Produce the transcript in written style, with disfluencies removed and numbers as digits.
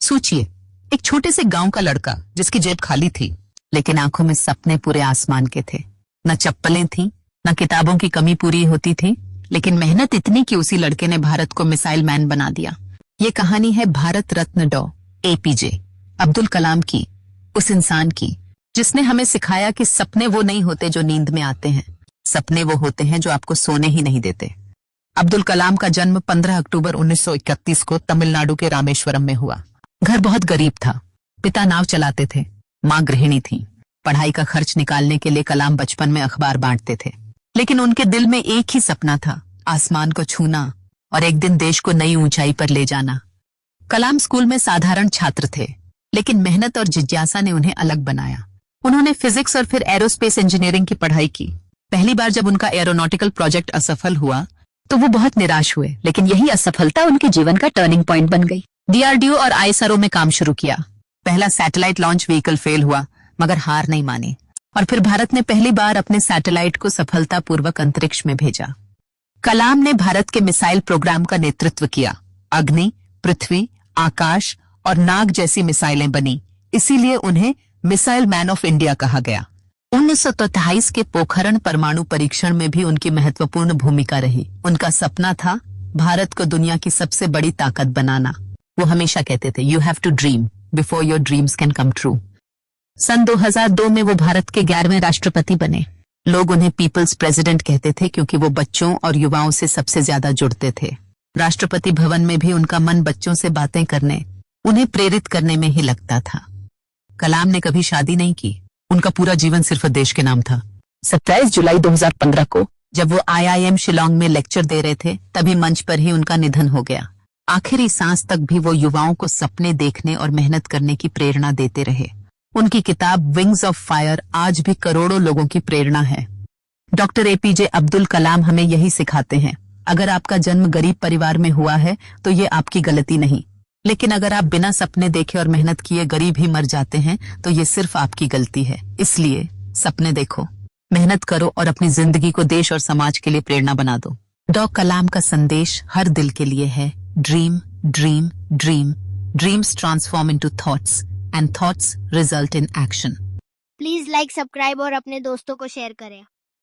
सोचिए, एक छोटे से गांव का लड़का जिसकी जेब खाली थी, लेकिन आंखों में सपने पूरे आसमान के थे। न चप्पलें थी, न किताबों की कमी पूरी होती थी, लेकिन मेहनत इतनी कि उसी लड़के ने भारत को मिसाइल मैन बना दिया। ये कहानी है भारत रत्न डॉ. APJ अब्दुल कलाम की, उस इंसान की जिसने हमें सिखाया कि सपने वो नहीं होते जो नींद में आते हैं, सपने वो होते हैं जो आपको सोने ही नहीं देते। अब्दुल कलाम का जन्म 15 अक्टूबर 1931 को तमिलनाडु के रामेश्वरम में हुआ। घर बहुत गरीब था। पिता नाव चलाते थे, माँ गृहिणी थी। पढ़ाई का खर्च निकालने के लिए कलाम बचपन में अखबार बांटते थे, लेकिन उनके दिल में एक ही सपना था, आसमान को छूना और एक दिन देश को नई ऊंचाई पर ले जाना। कलाम स्कूल में साधारण छात्र थे, लेकिन मेहनत और जिज्ञासा ने उन्हें अलग बनाया। उन्होंने फिजिक्स और फिर एरोस्पेस इंजीनियरिंग की पढ़ाई की। पहली बार जब उनका एरोनॉटिकल प्रोजेक्ट असफल हुआ तो वो बहुत निराश हुए, लेकिन यही असफलता उनके जीवन का टर्निंग पॉइंट बन गई। DRDO और ISRO में काम शुरू किया। पहला सैटेलाइट लॉन्च व्हीकल फेल हुआ, मगर हार नहीं मानी और फिर भारत ने पहली बार अपने सैटेलाइट को सफलतापूर्वक अंतरिक्ष में भेजा। कलाम ने भारत के मिसाइल प्रोग्राम का नेतृत्व किया। अग्नि, पृथ्वी, आकाश और नाग जैसी मिसाइलें बनी, इसीलिए उन्हें मिसाइल मैन ऑफ इंडिया कहा गया। 1923 के पोखरण परमाणु परीक्षण में भी उनकी महत्वपूर्ण भूमिका रही। उनका सपना था भारत को दुनिया की सबसे बड़ी ताकत बनाना। वो हमेशा कहते थे, you have to dream before your dreams can come true. सन 2002 में वो भारत के 11वें राष्ट्रपति बने। लोग उन्हें पीपल्स प्रेसिडेंट कहते थे क्योंकि वो बच्चों और युवाओं से सबसे ज्यादा जुड़ते थे। राष्ट्रपति भवन में भी उनका मन बच्चों से बातें करने, उन्हें प्रेरित करने में ही लगता था। कलाम ने कभी शादी नहीं की। उनका पूरा जीवन सिर्फ देश के नाम था। 27 जुलाई 2015 को जब वो IIM शिलोंग में लेक्चर दे रहे थे, तभी मंच पर ही उनका निधन हो गया। आखिरी सांस तक भी वो युवाओं को सपने देखने और मेहनत करने की प्रेरणा देते रहे। उनकी किताब विंग्स ऑफ फायर आज भी करोड़ों लोगों की प्रेरणा है। डॉक्टर APJ अब्दुल कलाम हमें यही सिखाते हैं, अगर आपका जन्म गरीब परिवार में हुआ है तो ये आपकी गलती नहीं, लेकिन अगर आप बिना सपने देखे और मेहनत किए गरीब ही मर जाते हैं तो ये सिर्फ आपकी गलती है। इसलिए सपने देखो, मेहनत करो और अपनी जिंदगी को देश और समाज के लिए प्रेरणा बना दो। डॉ. कलाम का संदेश हर दिल के लिए है, dream dream dream. Dreams transform into thoughts and thoughts result in action. Please like, subscribe और अपने दोस्तों को शेयर करें।